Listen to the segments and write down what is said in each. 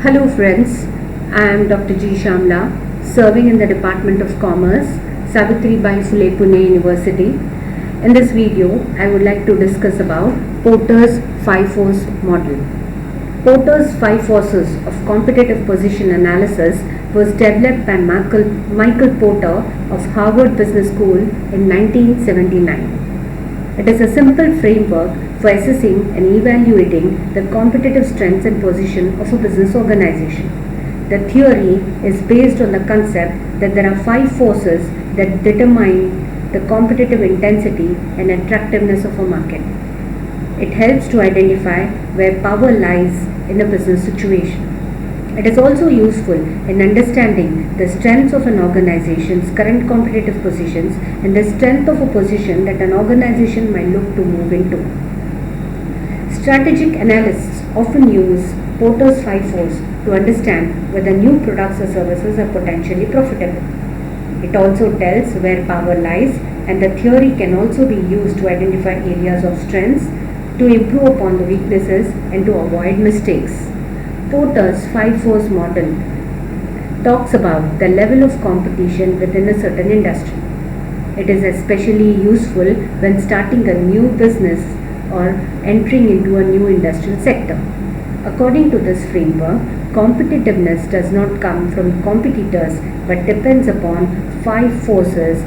Hello friends, I am Dr. G. Shamla, serving in the Department of Commerce, Savitribai Phule Pune University. In this video, I would like to discuss about Porter's 5-Force model. Porter's 5 forces of competitive position analysis was developed by Michael Porter of Harvard Business School in 1979. It is a simple framework for assessing and evaluating the competitive strengths and position of a business organization. The theory is based on the concept that there are 5 forces that determine the competitive intensity and attractiveness of a market. It helps to identify where power lies in a business situation. It is also useful in understanding the strengths of an organization's current competitive positions and the strength of a position that an organization might look to move into. Strategic analysts often use Porter's 5 Force to understand whether new products or services are potentially profitable. It also tells where power lies, and the theory can also be used to identify areas of strengths, to improve upon the weaknesses, and to avoid mistakes. Porter's 5-Force model talks about the level of competition within a certain industry. It is especially useful when starting a new business or entering into a new industrial sector. According to this framework, competitiveness does not come from competitors but depends upon 5 forces,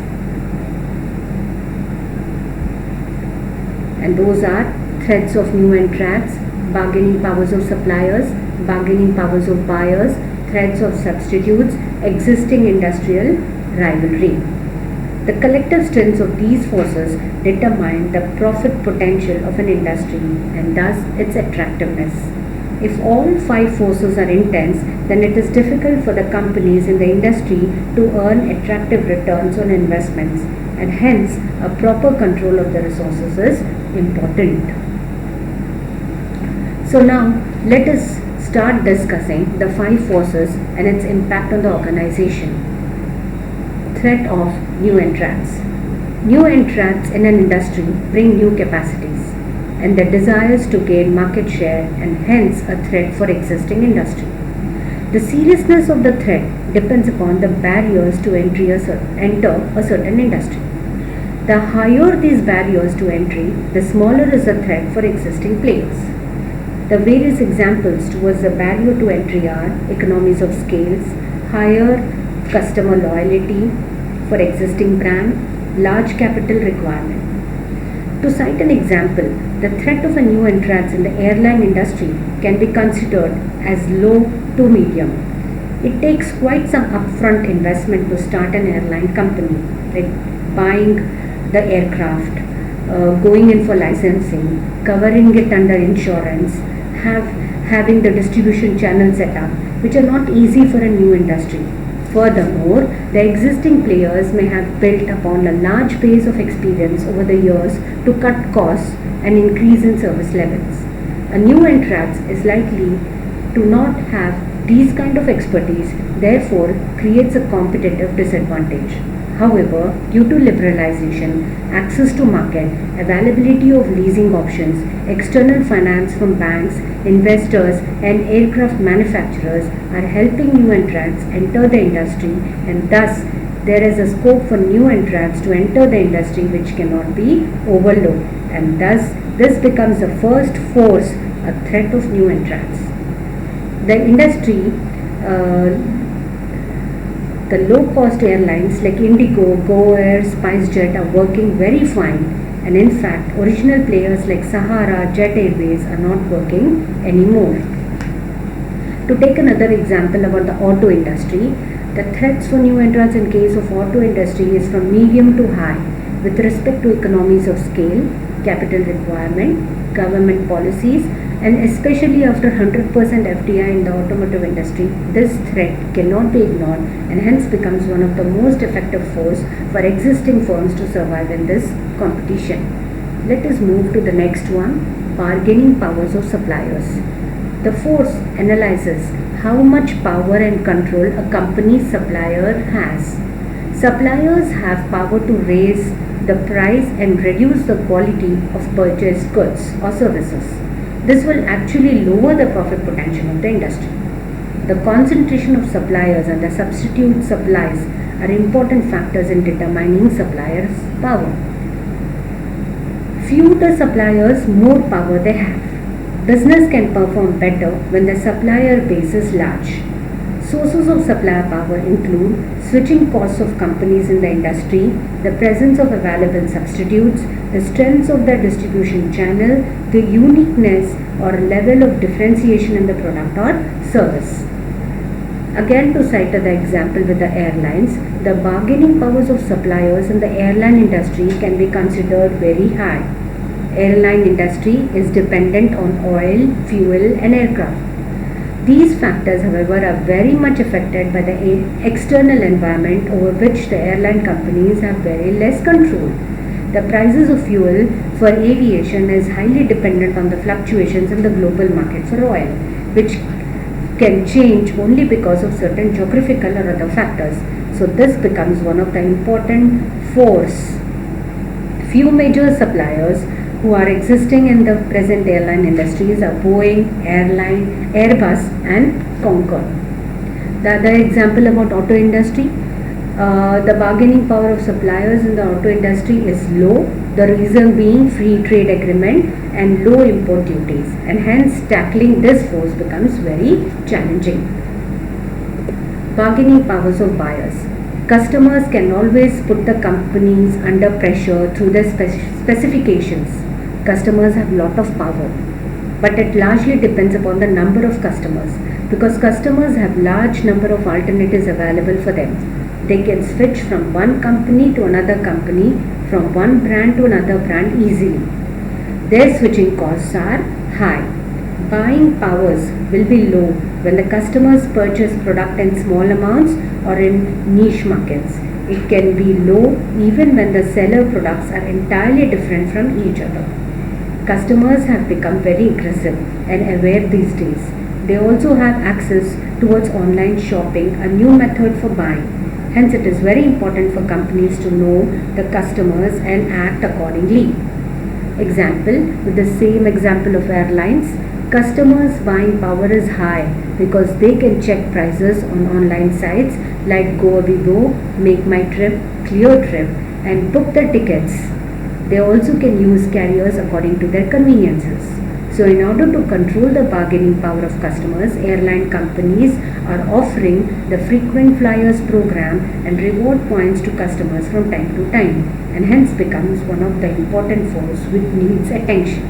and those are threats of new entrants, bargaining powers of suppliers, bargaining powers of buyers, threats of substitutes, existing industrial rivalry. The collective strengths of these forces determine the profit potential of an industry and thus its attractiveness. If all 5 forces are intense, then it is difficult for the companies in the industry to earn attractive returns on investments, and hence a proper control of the resources is important. So now let us start discussing the 5 forces and its impact on the organization. Threat of new entrants. New entrants in an industry bring new capacities and the desires to gain market share, and hence a threat for existing industry. The seriousness of the threat depends upon the barriers to enter a certain industry. The higher these barriers to entry, the smaller is the threat for existing players. The various examples towards the barrier to entry are economies of scales, higher customer loyalty for existing brand, large capital requirement. To cite an example, the threat of a new entrant in the airline industry can be considered as low to medium. It takes quite some upfront investment to start an airline company, like buying the aircraft, going in for licensing, covering it under insurance, having the distribution channel set up, which are not easy for a new industry. Furthermore, the existing players may have built upon a large base of experience over the years to cut costs and increase in service levels. A new entrant is likely to not have these kind of expertise, therefore creates a competitive disadvantage. However, due to liberalization, access to market, availability of leasing options, external finance from banks, investors, and aircraft manufacturers are helping new entrants enter the industry, and thus there is a scope for new entrants to enter the industry which cannot be overlooked, and thus this becomes the first force, a threat of new entrants. The industry The low-cost airlines like Indigo, GoAir, SpiceJet are working very fine, and in fact, original players like Sahara, Jet Airways are not working anymore. To take another example about the auto industry, the threats for new entrants in case of auto industry is from medium to high with respect to economies of scale, capital requirement, government policies, and especially after 100% FDI in the automotive industry, this threat cannot be ignored and hence becomes one of the most effective force for existing firms to survive in this competition. Let us move to the next one, bargaining powers of suppliers. The force analyzes how much power and control a company's supplier has. Suppliers have power to raise the price and reduce the quality of purchased goods or services. This will actually lower the profit potential of the industry. The concentration of suppliers and the substitute supplies are important factors in determining suppliers' power. Fewer the suppliers, more power they have. Business can perform better when the supplier base is large. Sources of supplier power include switching costs of companies in the industry, the presence of available substitutes, the strengths of the distribution channel, the uniqueness or level of differentiation in the product or service. Again, to cite the example with the airlines, the bargaining powers of suppliers in the airline industry can be considered very high. Airline industry is dependent on oil, fuel and aircraft. These factors, however, are very much affected by the external environment over which the airline companies have very less control. The prices of fuel for aviation is highly dependent on the fluctuations in the global market for oil, which can change only because of certain geographical or other factors. So this becomes one of the important force. Few major suppliers who are existing in the present airline industries are Boeing, Airbus and Concorde. The other example about auto industry, the bargaining power of suppliers in the auto industry is low, the reason being free trade agreement and low import duties, and hence tackling this force becomes very challenging. Bargaining powers of buyers. Customers can always put the companies under pressure through their specifications. Customers have lot of power, but it largely depends upon the number of customers, because customers have large number of alternatives available for them. They can switch from one company to another company, from one brand to another brand easily. Their switching costs are high. Buying powers will be low when the customers purchase product in small amounts or in niche markets. It can be low even when the seller products are entirely different from each other. Customers have become very aggressive and aware these days. They also have access towards online shopping, a new method for buying. Hence, it is very important for companies to know the customers and act accordingly. Example, with the same example of airlines, customers' buying power is high because they can check prices on online sites like GoAbigo, Make My Trip, ClearTrip and book the tickets. They also can use carriers according to their conveniences. So in order to control the bargaining power of customers, airline companies are offering the frequent flyers program and reward points to customers from time to time, and hence becomes one of the important force which needs attention.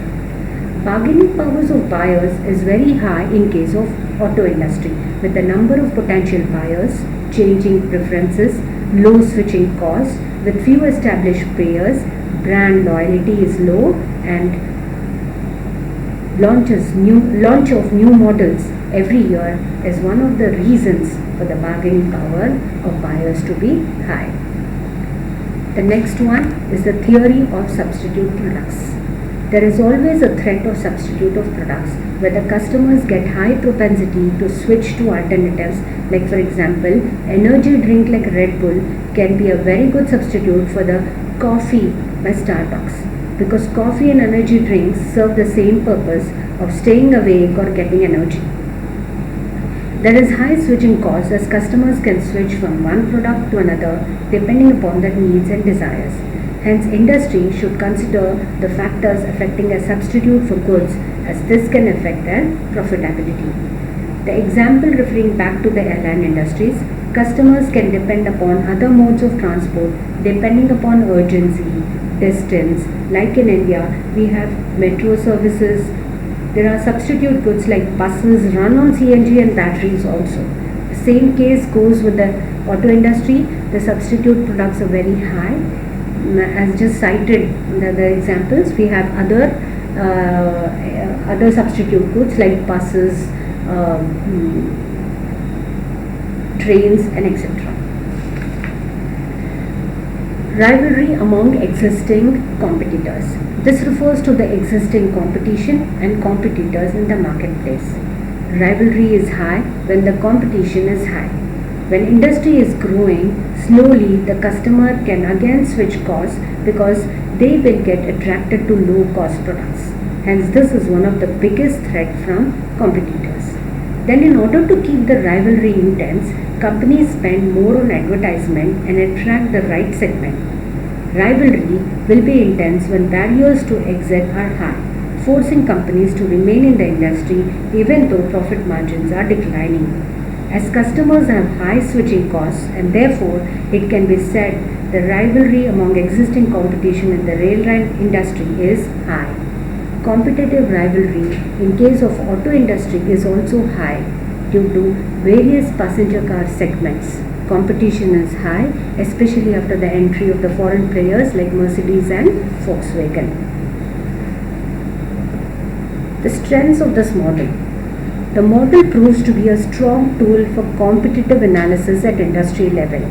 Bargaining powers of buyers is very high in case of auto industry, with the number of potential buyers, changing preferences, low switching costs, with few established players, brand loyalty is low, and launch of new models every year is one of the reasons for the bargaining power of buyers to be high. The next one is the theory of substitute products. There is always a threat of substitute of products where the customers get high propensity to switch to alternatives, like for example, energy drink like Red Bull can be a very good substitute for the coffee by Starbucks, because coffee and energy drinks serve the same purpose of staying awake or getting energy. There is high switching cost as customers can switch from one product to another depending upon their needs and desires. Hence, industry should consider the factors affecting a substitute for goods, as this can affect their profitability. The example referring back to the airline industries, customers can depend upon other modes of transport depending upon urgency, distance. Like in India, we have metro services. There are substitute goods like buses run on CNG and batteries also. The same case goes with the auto industry. The substitute products are very high. As just cited the examples, we have other substitute goods like buses, trains and etc. Rivalry among existing competitors. This refers to the existing competition and competitors in the marketplace. Rivalry is high when the competition is high. When industry is growing, slowly the customer can again switch costs because they will get attracted to low cost products. Hence, this is one of the biggest threat from competitors. Then, in order to keep the rivalry intense, companies spend more on advertisement and attract the right segment. Rivalry will be intense when barriers to exit are high, forcing companies to remain in the industry even though profit margins are declining. As customers have high switching costs, and therefore it can be said the rivalry among existing competition in the railway industry is high. Competitive rivalry in case of auto industry is also high due to various passenger car segments. Competition is high, especially after the entry of the foreign players like Mercedes and Volkswagen. The strengths of this model. The model proves to be a strong tool for competitive analysis at industry level.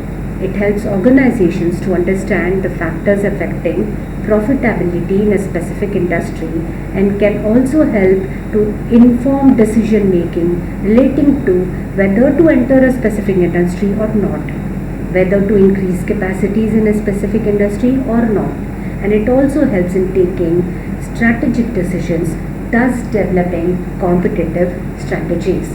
It helps organizations to understand the factors affecting profitability in a specific industry and can also help to inform decision making relating to whether to enter a specific industry or not, whether to increase capacities in a specific industry or not, and it also helps in taking strategic decisions, thus developing competitive strategies.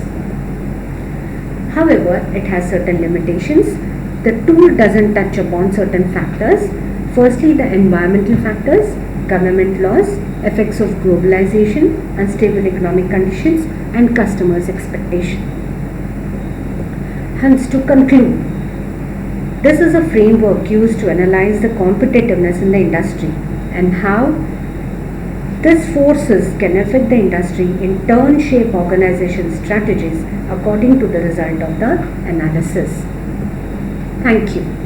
However, it has certain limitations. The tool doesn't touch upon certain factors. Firstly, the environmental factors, government laws, effects of globalization, unstable economic conditions, and customers' expectation. Hence, to conclude, this is a framework used to analyze the competitiveness in the industry and how these forces can affect the industry, in turn shape organization strategies according to the result of the analysis. Thank you.